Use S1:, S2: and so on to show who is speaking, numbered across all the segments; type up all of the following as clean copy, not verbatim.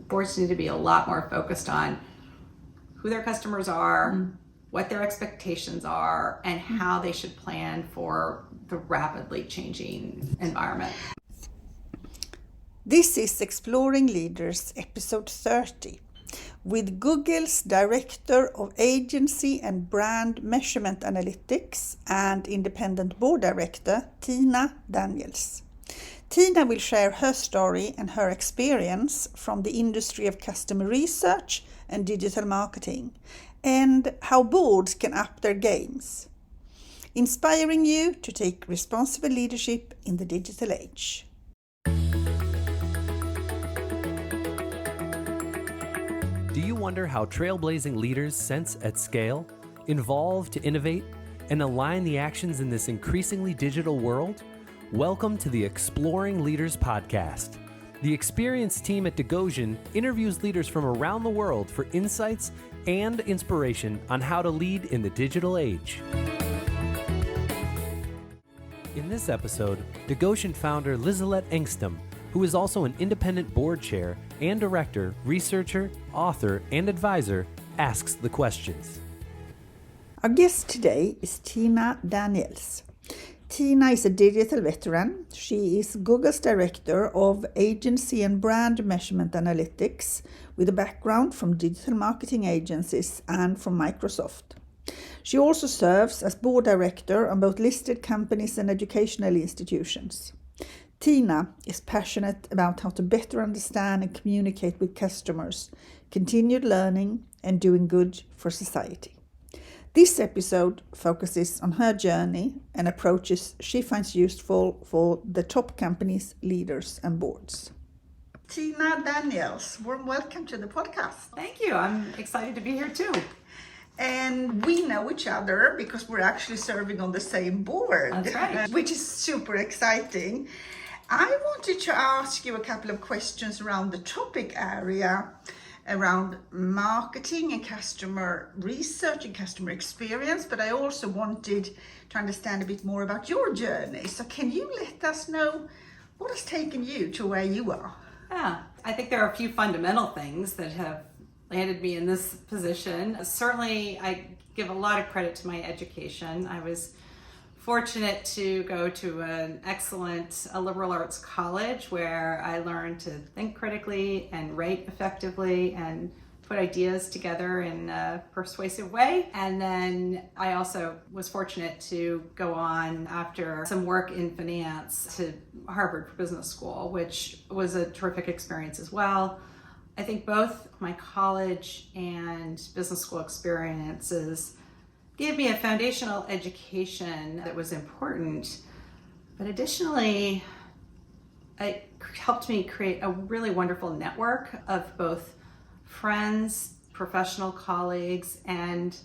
S1: boards need to be a lot more focused on who their customers are, what their expectations are, and how they should plan for the rapidly changing environment.
S2: This is Exploring Leaders, episode 30, with Google's Director of Agency and Brand Measurement Analytics and Independent Board Director, Tina Daniels. Tina will share her story and her experience from the industry of customer research and digital marketing, and how boards can up their games, inspiring you to take responsible leadership in the digital age.
S3: Do you wonder how trailblazing leaders sense at scale, evolve to innovate, and align the actions in this increasingly digital world? Welcome to the Exploring Leaders podcast. The experienced team at Digoshen interviews leaders from around the world for insights and inspiration on how to lead in the digital age. In this episode, Digoshen founder Lizalette Engstam, who is also an independent board chair and director, researcher, author, and advisor, asks the questions.
S2: Our guest today is Tina Daniels. Tina is a digital veteran. She is Google's Director of Agency and Brand Measurement Analytics with a background from digital marketing agencies and from Microsoft. She also serves as board director on both listed companies and educational institutions. Tina is passionate about how to better understand and communicate with customers, continued learning, and doing good for society. This episode focuses on her journey and approaches she finds useful for the top companies, leaders, and boards. Tina Daniels, warm welcome to the podcast.
S1: Thank you. I'm excited to be here too.
S2: And we know each other because we're actually serving on the same board.
S1: That's right.
S2: Which is super exciting. I wanted to ask you a couple of questions around the topic area, around marketing and customer research and customer experience, but I also wanted to understand a bit more about your journey. So can you let us know what has taken you to where you are?
S1: Yeah, I think there are a few fundamental things that have landed me in this position. Certainly, I give a lot of credit to my education. I was fortunate to go to an excellent liberal arts college where I learned to think critically and write effectively and put ideas together in a persuasive way. And then I also was fortunate to go on after some work in finance to Harvard Business School, which was a terrific experience as well. I think both my college and business school experiences gave me a foundational education that was important, but additionally, it helped me create a really wonderful network of both friends, professional colleagues, and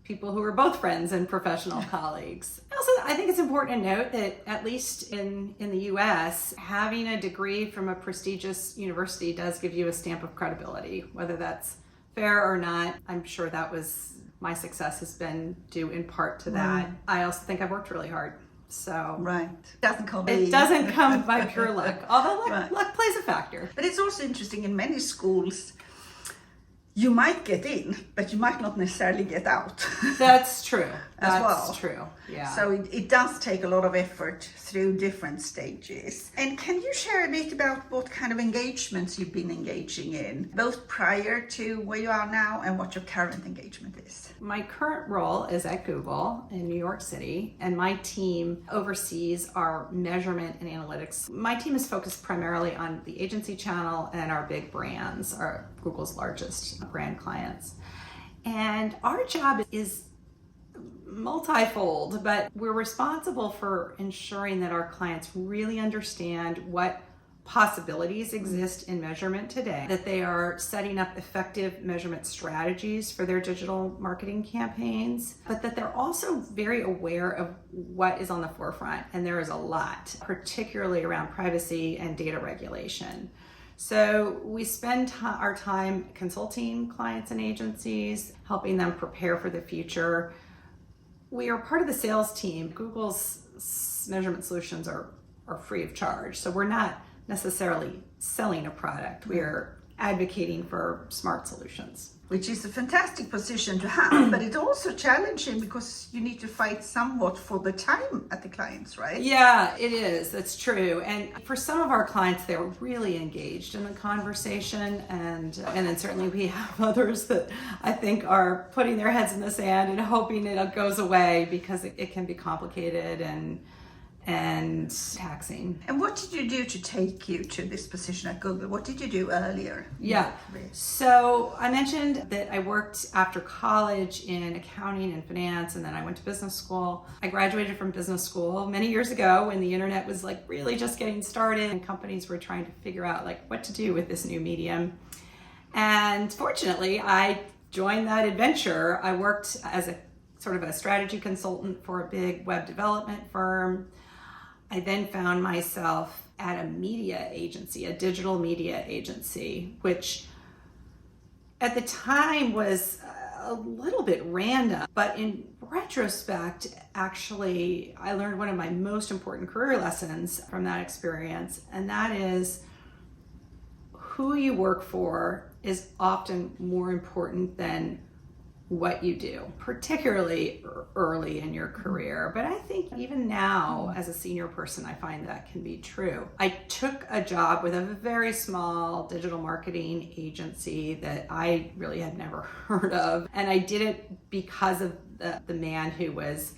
S1: people who were both friends and professional colleagues. Also, I think it's important to note that at least in the US, having a degree from a prestigious university does give you a stamp of credibility, whether that's fair or not. I'm sure that was my success has been due in part to that. I also think I've worked really hard. So
S2: Right. Doesn't come
S1: it doesn't come by pure luck, although luck plays a factor.
S2: But it's also interesting, in many schools, you might get in, but you might not necessarily get out.
S1: That's true.
S2: That's
S1: true. Yeah.
S2: So it does take a lot of effort through different stages. And can you share a bit about what kind of engagements you've been engaging in, both prior to where you are now and what your current engagement is?
S1: My current role is at Google in New York City, and my team oversees our measurement and analytics. My team is focused primarily on the agency channel and our big brands, our Google's largest brand clients. And our job is multifold, but we're responsible for ensuring that our clients really understand what possibilities exist in measurement today, that they are setting up effective measurement strategies for their digital marketing campaigns, but that they're also very aware of what is on the forefront. And there is a lot, particularly around privacy and data regulation. So we spend our time consulting clients and agencies, helping them prepare for the future. We are part of the sales team. Google's measurement solutions are free of charge. So we're not necessarily selling a product. We are advocating for smart solutions.
S2: Which is a fantastic position to have, but it's also challenging because you need to fight somewhat for the time at the clients, right?
S1: Yeah, it is. That's true. And for some of our clients, they're really engaged in the conversation. And then certainly we have others that I think are putting their heads in the sand and hoping it goes away because it can be complicated and taxing.
S2: And what did you do to take you to this position at Google? What did you do earlier?
S1: Yeah. So I mentioned that I worked after college in accounting and finance, and then I went to business school. I graduated from business school many years ago when the internet was like really just getting started and companies were trying to figure out like what to do with this new medium. And fortunately, I joined that adventure. I worked as a sort of a strategy consultant for a big web development firm. I then found myself at a media agency, a digital media agency, which at the time was a little bit random, but in retrospect, actually, I learned one of my most important career lessons from that experience, and that is who you work for is often more important than what you do, particularly early in your career. But I think even now, as a senior person, I find that can be true. I took a job with a very small digital marketing agency that I really had never heard of. And I did it because of the man who was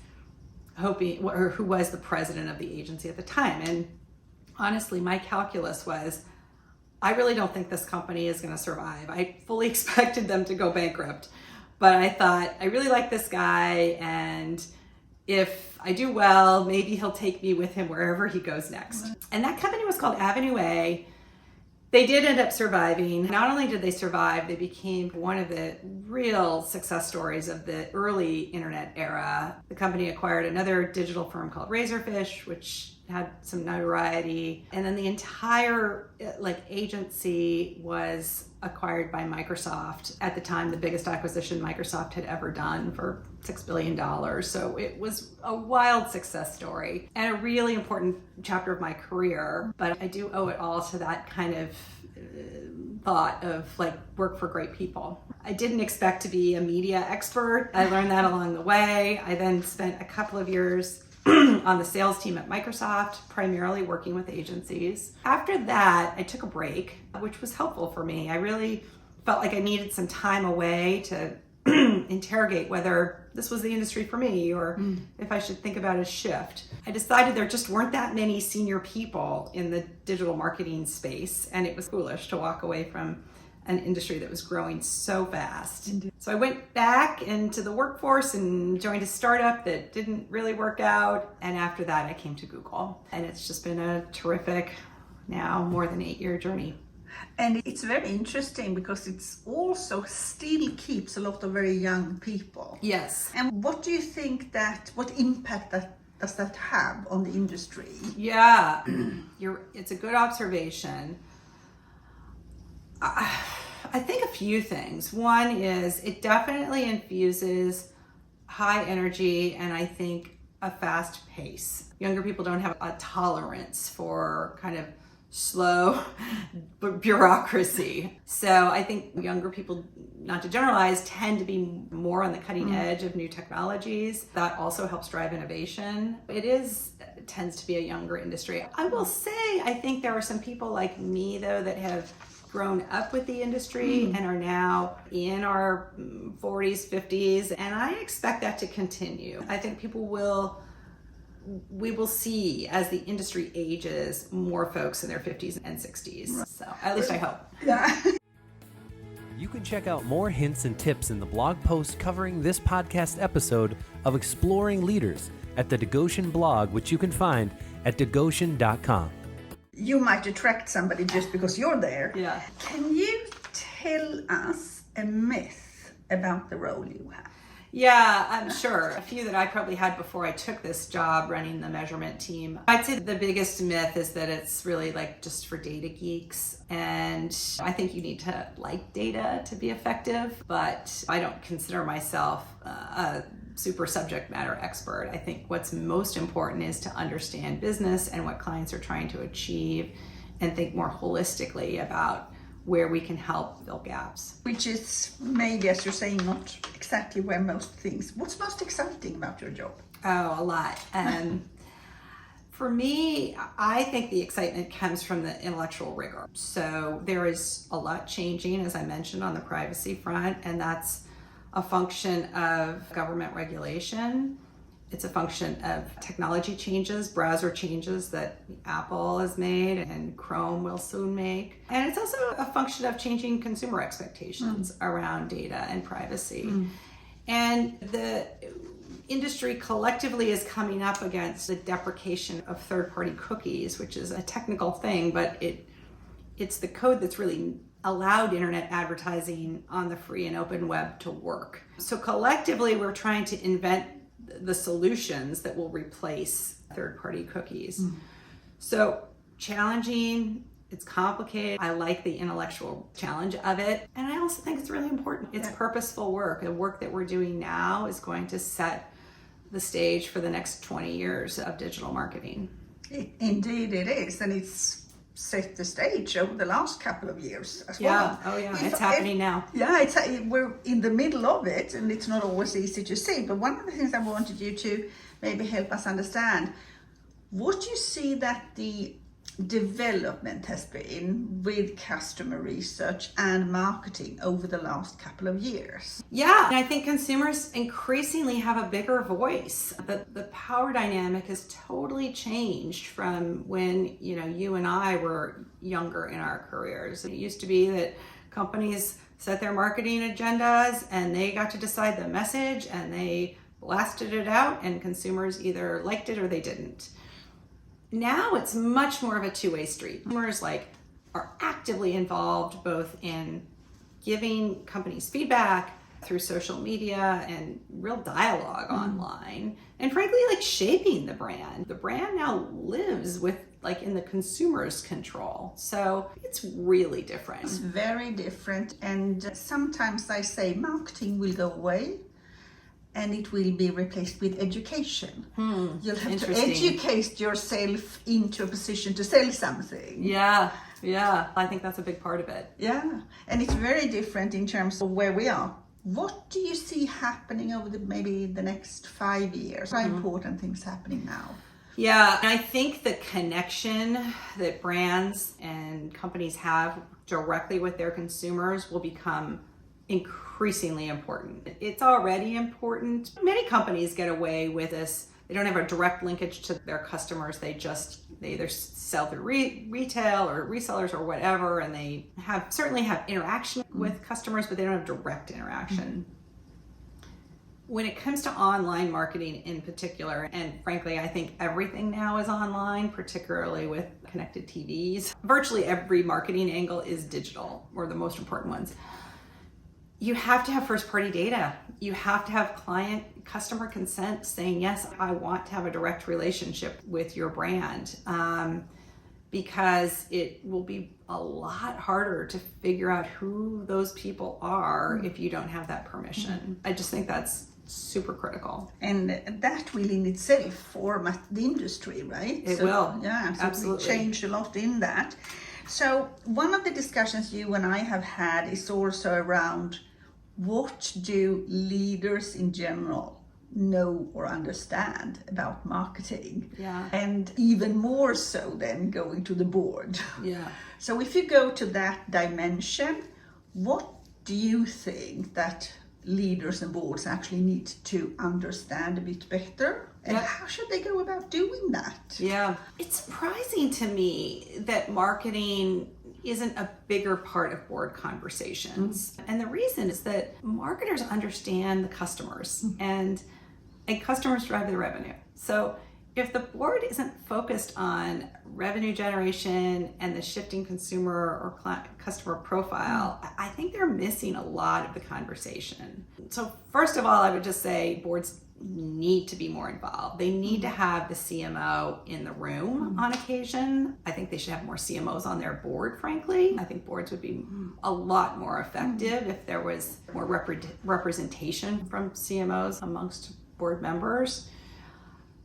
S1: who was the president of the agency at the time. And honestly, my calculus was, I really don't think this company is going to survive. I fully expected them to go bankrupt. But I thought, I really like this guy, and if I do well, maybe he'll take me with him wherever he goes next. And that company was called Avenue A. They did end up surviving. Not only did they survive, they became one of the real success stories of the early internet era. The company acquired another digital firm called Razorfish, which had some notoriety. And then the entire agency was acquired by Microsoft. At the time, the biggest acquisition Microsoft had ever done for $6 billion. So it was a wild success story and a really important chapter of my career. But I do owe it all to that kind of thought of work for great people. I didn't expect to be a media expert. I learned that along the way. I then spent a couple of years on the sales team at Microsoft, primarily working with agencies. After that, I took a break, which was helpful for me. I really felt like I needed some time away to interrogate whether this was the industry for me or if I should think about a shift. I decided there just weren't that many senior people in the digital marketing space, and it was foolish to walk away from an industry that was growing so fast. Indeed. So I went back into the workforce and joined a startup that didn't really work out. And after that, I came to Google. And it's just been a terrific, now more than 8-year journey.
S2: And it's very interesting because it's also still keeps a lot of very young people.
S1: Yes.
S2: And what do you think what impact does that have on the industry?
S1: Yeah, it's a good observation. I think a few things. One is it definitely infuses high energy and I think a fast pace. Younger people don't have a tolerance for kind of slow bureaucracy. So I think younger people, not to generalize, tend to be more on the cutting edge of new technologies. That also helps drive innovation. It tends to be a younger industry. I will say, I think there are some people like me though that have grown up with the industry and are now in our 40s, 50s, and I expect that to continue. I think we will see as the industry ages more folks in their 50s and 60s. Right. So at least I hope.
S2: Yeah.
S3: You can check out more hints and tips in the blog post covering this podcast episode of Exploring Leaders at the Digoshen blog, which you can find at digoshen.com.
S2: You might attract somebody just because you're there.
S1: Yeah.
S2: Can you tell us a myth about the role you have?
S1: Yeah, I'm sure. A few that I probably had before I took this job running the measurement team. I'd say the biggest myth is that it's really just for data geeks. And I think you need to like data to be effective, but I don't consider myself a super subject matter expert. I think what's most important is to understand business and what clients are trying to achieve and think more holistically about where we can help fill gaps.
S2: Which is maybe, as you're saying, not exactly where most things. What's most exciting about your job?
S1: Oh, a lot. For me, I think the excitement comes from the intellectual rigor. So there is a lot changing, as I mentioned, on the privacy front, and that's a function of government regulation. It's a function of technology changes, browser changes that Apple has made and Chrome will soon make. And it's also a function of changing consumer expectations around data and privacy. And the industry collectively is coming up against the deprecation of third-party cookies, which is a technical thing, but it's the code that's really allowed internet advertising on the free and open web to work. So collectively, we're trying to invent the solutions that will replace third-party cookies. So challenging, it's complicated. I like the intellectual challenge of it. And I also think it's really important. It's purposeful work. The work that we're doing now is going to set the stage for the next 20 years of digital marketing.
S2: Indeed it is, and it's set the stage over the last couple of years as well.
S1: Oh yeah, it's happening now.
S2: Yeah, we're in the middle of it, and it's not always easy to see. But one of the things I wanted you to maybe help us understand, what you see that the development has been with customer research and marketing over the last couple of years.
S1: Yeah, and I think consumers increasingly have a bigger voice. The power dynamic has totally changed from when you and I were younger in our careers. It used to be that companies set their marketing agendas and they got to decide the message and they blasted it out and consumers either liked it or they didn't. Now it's much more of a two-way street. Consumers are actively involved both in giving companies feedback through social media and real dialogue online, and frankly, shaping the brand. The brand now lives in the consumer's control. So it's really different.
S2: It's very different, and sometimes I say marketing will go away and it will be replaced with education. You'll have to educate yourself into a position to sell something.
S1: Yeah, I think that's a big part of it.
S2: Yeah, and it's very different in terms of where we are. What do you see happening over maybe the next 5 years? How important things happening now?
S1: Yeah, and I think the connection that brands and companies have directly with their consumers will become increasingly important. It's already important. Many companies get away with this. They don't have a direct linkage to their customers. They either sell through retail or resellers or whatever, and they certainly have interaction with customers, but they don't have direct interaction. When it comes to online marketing in particular, and frankly, I think everything now is online, particularly with connected TVs. Virtually every marketing angle is digital, or the most important ones. You have to have first-party data. You have to have customer consent saying, yes, I want to have a direct relationship with your brand, because it will be a lot harder to figure out who those people are if you don't have that permission. I just think that's super critical.
S2: And that will in itself format the industry, right?
S1: It will.
S2: Yeah,
S1: absolutely.
S2: Change a lot in that. So one of the discussions you and I have had is also around, what do leaders in general know or understand about marketing?
S1: Yeah.
S2: And even more so than going to the board.
S1: Yeah.
S2: So if you go to that dimension, what do you think that leaders and boards actually need to understand a bit better? And how should they go about doing that?
S1: Yeah. It's surprising to me that marketing isn't a bigger part of board conversations. And the reason is that marketers understand the customers and customers drive the revenue. So if the board isn't focused on revenue generation and the shifting consumer or customer profile, I think they're missing a lot of the conversation. So first of all, I would just say boards need to be more involved. They need to have the CMO in the room on occasion. I think they should have more CMOs on their board, frankly. I think boards would be a lot more effective if there was more representation from CMOs amongst board members.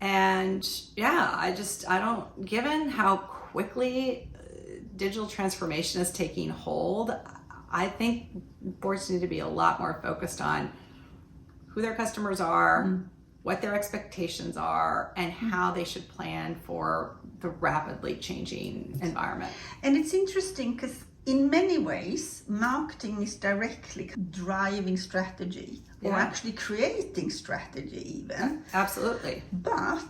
S1: And yeah, I don't, given how quickly digital transformation is taking hold, I think boards need to be a lot more focused on who their customers are, what their expectations are, and how they should plan for the rapidly changing environment.
S2: And it's interesting because in many ways, marketing is directly driving strategy or actually creating strategy even.
S1: Absolutely.
S2: But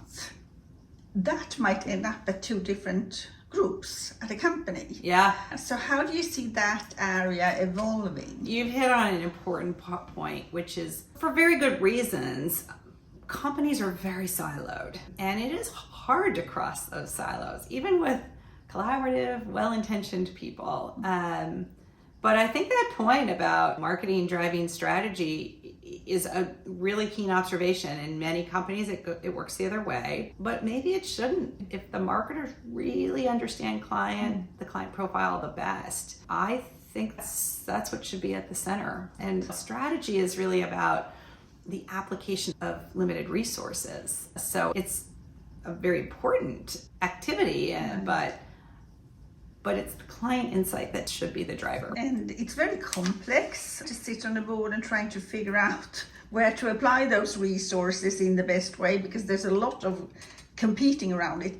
S2: that might end up at two different groups at a company.
S1: Yeah.
S2: So how do you see that area evolving?
S1: You've hit on an important point, which is for very good reasons. Companies are very siloed, and it is hard to cross those silos, even with collaborative, well-intentioned people. But I think that point about marketing driving strategy is a really keen observation. In many companies, it works the other way, but maybe it shouldn't. If the marketers really understand the client profile the best, I think that's what should be at the center. And strategy is really about the application of limited resources. So it's a very important activity, but it's the client insight that should be the driver.
S2: And it's very complex to sit on a board and trying to figure out where to apply those resources in the best way, because there's a lot of competing around it.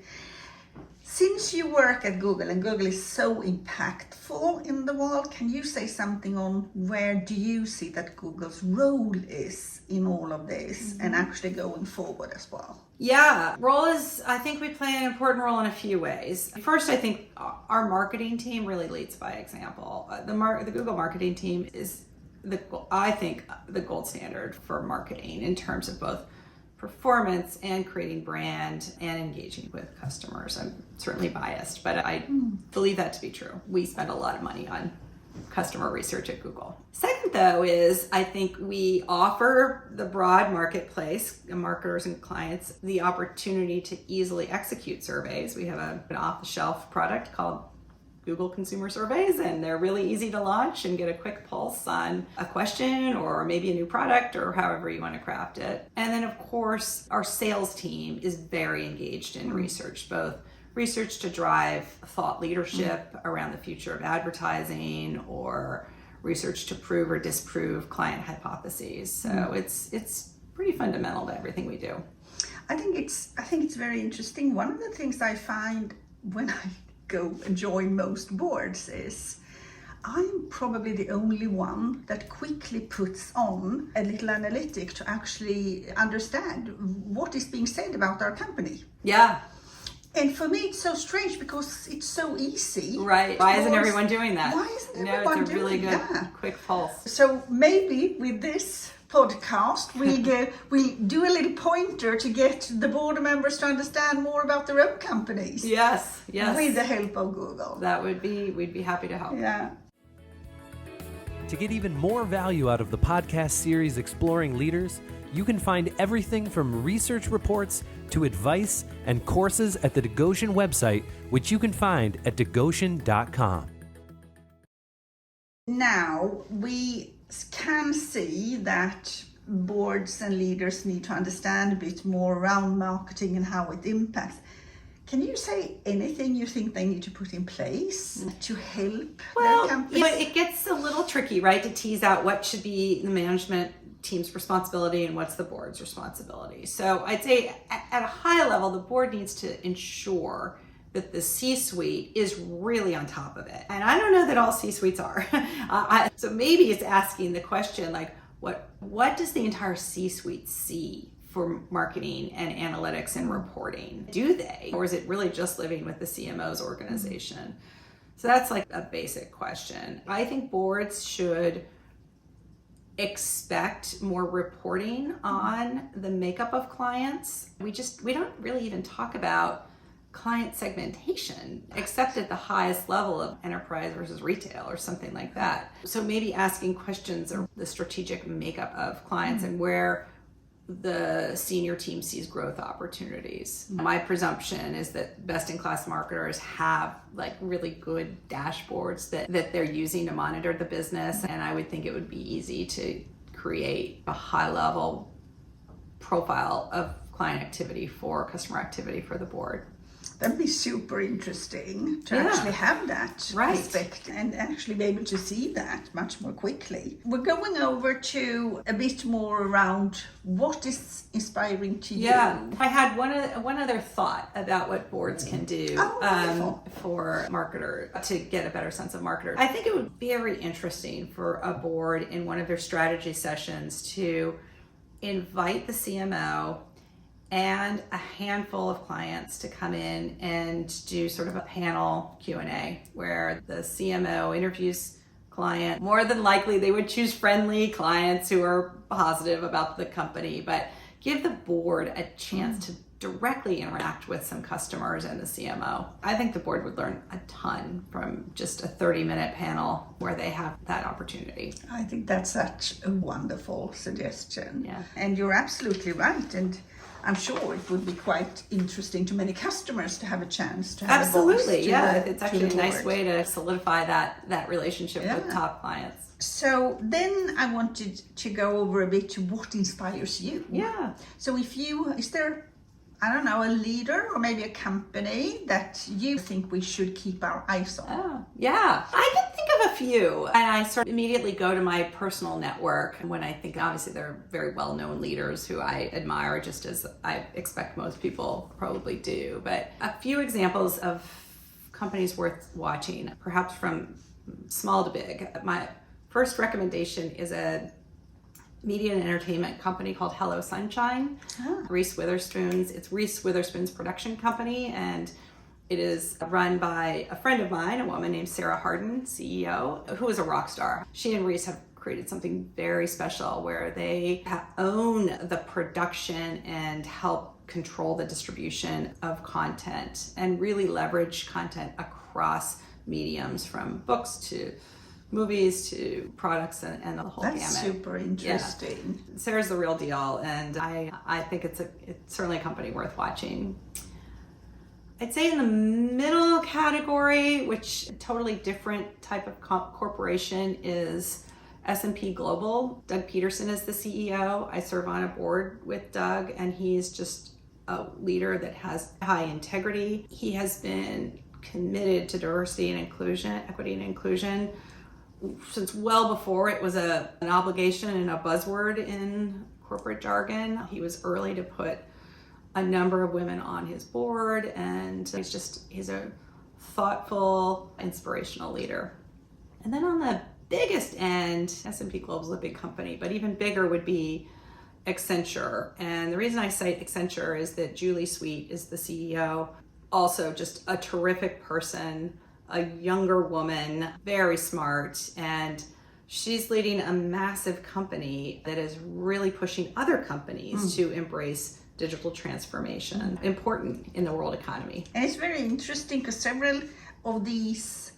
S2: Since you work at Google and Google is so impactful in the world, can you say something on where do you see that Google's role is in all of this and actually going forward as well?
S1: Yeah, I think we play an important role in a few ways. First, I think our marketing team really leads by example. The Google marketing team is, I think, the gold standard for marketing in terms of both performance and creating brand and engaging with customers. I'm certainly biased, but I believe that to be true. We spend a lot of money on customer research at Google. Second, though, is I think we offer the broad marketplace, marketers and clients, the opportunity to easily execute surveys. We have an off-the-shelf product called Google Consumer Surveys, and they're really easy to launch and get a quick pulse on a question or maybe a new product or however you want to craft it. And then, of course, our sales team is very engaged in research, both research to drive thought leadership around the future of advertising or research to prove or disprove client hypotheses. So it's pretty fundamental to everything we do.
S2: I think it's very interesting. One of the things I find when I go and join most boards is I'm probably the only one that quickly puts on a little analytic to actually understand what is being said about our company.
S1: Yeah.
S2: And for me, it's so strange because it's so easy.
S1: Right. Why isn't everyone doing that?
S2: Why isn't everyone
S1: it's a really
S2: doing
S1: good
S2: that?
S1: quick pulse.
S2: So maybe with this podcast, we do a little pointer to get the board members to understand more about their own companies.
S1: Yes.
S2: With the help of Google.
S1: We'd be happy to help.
S2: Yeah.
S3: To get even more value out of the podcast series Exploring Leaders, you can find everything from research reports to advice and courses at the Digoshen website, which you can find at digoshen.com.
S2: Now, we can see that boards and leaders need to understand a bit more around marketing and how it impacts. Can you say anything you think they need to put in place to help their companies?
S1: Well, it gets a little tricky, right, to tease out what should be the management team's responsibility and what's the board's responsibility. So I'd say at a high level, the board needs to ensure that the C-suite is really on top of it. And I don't know that all C-suites are. So maybe it's asking the question, like, what does the entire C-suite see for marketing and analytics and reporting? Do they? Or is it really just living with the CMO's organization? So that's like a basic question. I think boards should expect more reporting on the makeup of clients. We don't really even talk about client segmentation except at the highest level of enterprise versus retail or something like that. So maybe asking questions of the strategic makeup of clients and where the senior team sees growth opportunities. My presumption is that best-in-class marketers have like really good dashboards that they're using to monitor the business, and I would think it would be easy to create a high-level profile of client activity for customer activity for the board.
S2: That'd be super interesting to
S1: Yeah.
S2: actually have that
S1: Right.
S2: perspective and actually be able to see that much more quickly. We're going over to a bit more around what is inspiring to you.
S1: Yeah, I had one other thought about what boards can do
S2: wonderful.
S1: for marketers to get a better sense of marketers. I think it would be very interesting for a board in one of their strategy sessions to invite the CMO and a handful of clients to come in and do sort of a panel Q&A where the CMO interviews client. More than likely they would choose friendly clients who are positive about the company, but give the board a chance to directly interact with some customers and the CMO. I think the board would learn a ton from just a 30-minute panel where they have that opportunity.
S2: I think that's such a wonderful suggestion.
S1: Yeah.
S2: And you're absolutely right. And I'm sure it would be quite interesting to many customers to have a chance to have a voice
S1: Absolutely,
S2: to
S1: yeah.
S2: the-
S1: It's
S2: to
S1: actually
S2: the
S1: a nice
S2: board.
S1: way to solidify that relationship with
S2: Yeah.
S1: top clients.
S2: So then I wanted to go over a bit to what inspires you.
S1: Yeah.
S2: So is there, I don't know, a leader or maybe a company that you think we should keep our eyes on?
S1: Oh, yeah. I can think of a few. And I sort of immediately go to my personal network when I think, obviously, they're very well-known leaders who I admire, just as I expect most people probably do. But a few examples of companies worth watching, perhaps from small to big. My first recommendation is a media and entertainment company called Hello Sunshine. Reese Witherspoon's production company, and it is run by a friend of mine, a woman named Sarah Harden, CEO, who is a rock star. She and Reese have created something very special where they own the production and help control the distribution of content and really leverage content across mediums, from books to movies to products and the whole
S2: That's
S1: gamut.
S2: super interesting.
S1: Yeah. Sarah's the real deal, and I think it's certainly a company worth watching. I'd say in the middle category, which a totally different type of corporation, is S&P Global. Doug Peterson is the CEO. I serve on a board with Doug, and he's just a leader that has high integrity. He has been committed to diversity and inclusion, equity and inclusion, since well before it was an obligation and a buzzword in corporate jargon. He was early to put a number of women on his board, and he's a thoughtful, inspirational leader. And then on the biggest end, S&P Global is a big company, but even bigger would be Accenture. And the reason I cite Accenture is that Julie Sweet is the CEO, also just a terrific person, a younger woman, very smart, and she's leading a massive company that is really pushing other companies to embrace digital transformation, important in the world economy.
S2: And it's very interesting because several of these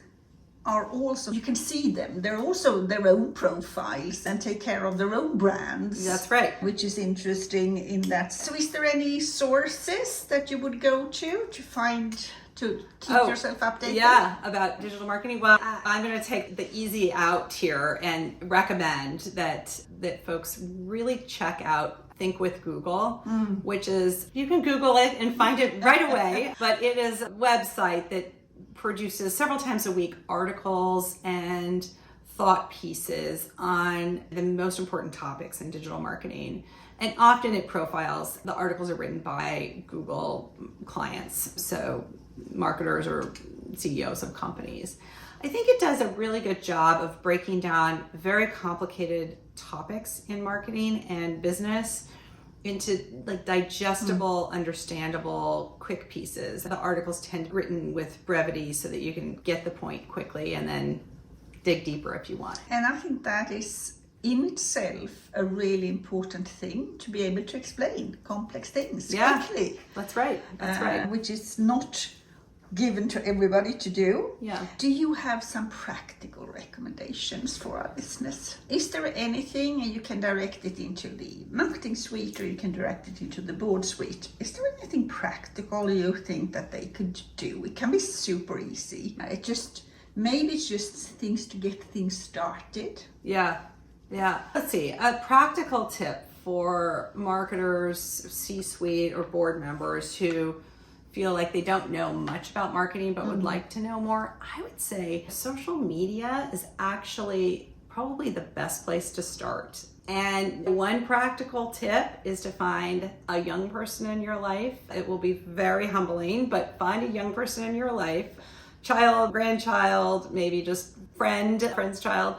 S2: are also, you can see them, they're also their own profiles and take care of their own brands.
S1: That's right.
S2: Which is interesting in that. So is there any sources that you would go to keep yourself updated?
S1: Yeah, about digital marketing. Well, I'm going to take the easy out here and recommend that folks really check out Think with Google, which is, you can Google it and find it right away, but it is a website that produces several times a week articles and thought pieces on the most important topics in digital marketing. And often it profiles, the articles are written by Google clients, so marketers or CEOs of companies. I think it does a really good job of breaking down very complicated topics in marketing and business into like digestible, understandable, quick pieces. The articles tend to be written with brevity so that you can get the point quickly and then dig deeper if you want.
S2: And I think that is in itself a really important thing, to be able to explain complex things quickly.
S1: That's right. That's right.
S2: Which is not given to everybody to do.
S1: Yeah.
S2: Do you have some practical recommendations for our business? Is there anything, and you can direct it into the marketing suite or you can direct it into the board suite, is there anything practical you think that they could do? It can be super easy. Maybe it's just things to get things started.
S1: Yeah. Let's see. A practical tip for marketers, C-suite, or board members who feel like they don't know much about marketing but would like to know more, I would say social media is actually probably the best place to start. And one practical tip is to find a young person in your life. It will be very humbling, but find a young person in your life, child, grandchild, maybe just friend's child,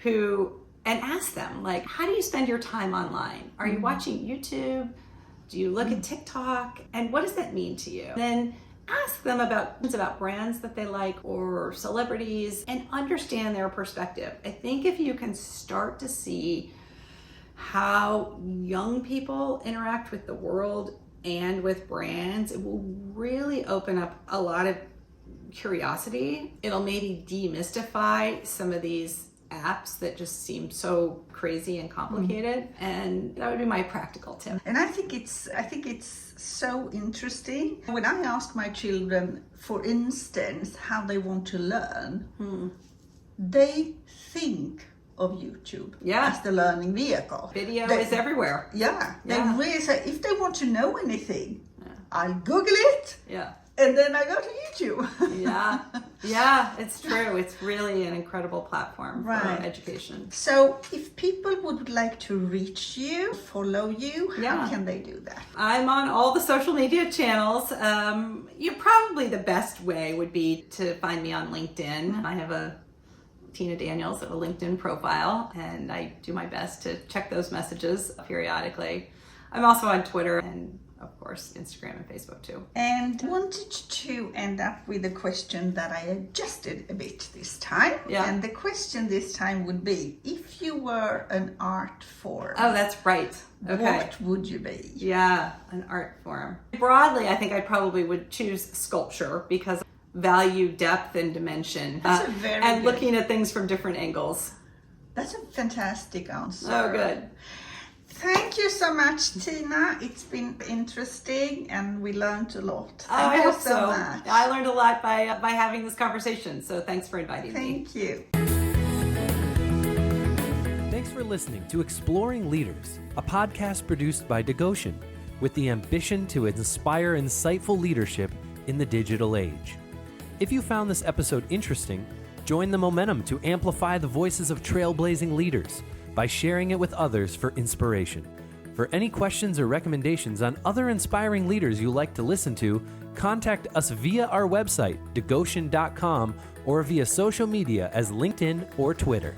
S1: and ask them, like, how do you spend your time online? Are you watching YouTube? Do you look at TikTok? And what does that mean to you? Then ask them about brands that they like or celebrities and understand their perspective. I think if you can start to see how young people interact with the world and with brands, it will really open up a lot of curiosity. It'll maybe demystify some of these apps that just seem so crazy and complicated, and that would be my practical tip.
S2: And I think it's so interesting. When I ask my children, for instance, how they want to learn, they think of YouTube as the learning vehicle.
S1: Video is everywhere.
S2: They really say, if they want to know anything, I'll Google it. And then I go to YouTube.
S1: Yeah, it's true. It's really an incredible platform for education.
S2: So if people would like to reach you, follow you, how can they do that?
S1: I'm on all the social media channels. Probably the best way would be to find me on LinkedIn. I have a Tina Daniels of a LinkedIn profile, and I do my best to check those messages periodically. I'm also on Twitter and, of course, Instagram and Facebook too.
S2: And wanted to end up with a question that I adjusted a bit this time. And the question this time would be, if you were an art form.
S1: Oh, that's right. Okay.
S2: What would you be?
S1: Yeah, an art form. Broadly, I think I probably would choose sculpture because value depth and dimension. And looking at things from different angles.
S2: That's a fantastic answer.
S1: Oh, good.
S2: Thank you so much, Tina. It's been interesting and we learned a lot.
S1: Thank you so much. I learned a lot by having this conversation, so thanks for inviting me.
S2: Thank you.
S3: Thanks for listening to Exploring Leaders, a podcast produced by Digoshen with the ambition to inspire insightful leadership in the digital age. If you found this episode interesting, join the momentum to amplify the voices of trailblazing leaders by sharing it with others for inspiration. For any questions or recommendations on other inspiring leaders you like to listen to, contact us via our website, digoshen.com, or via social media as LinkedIn or Twitter.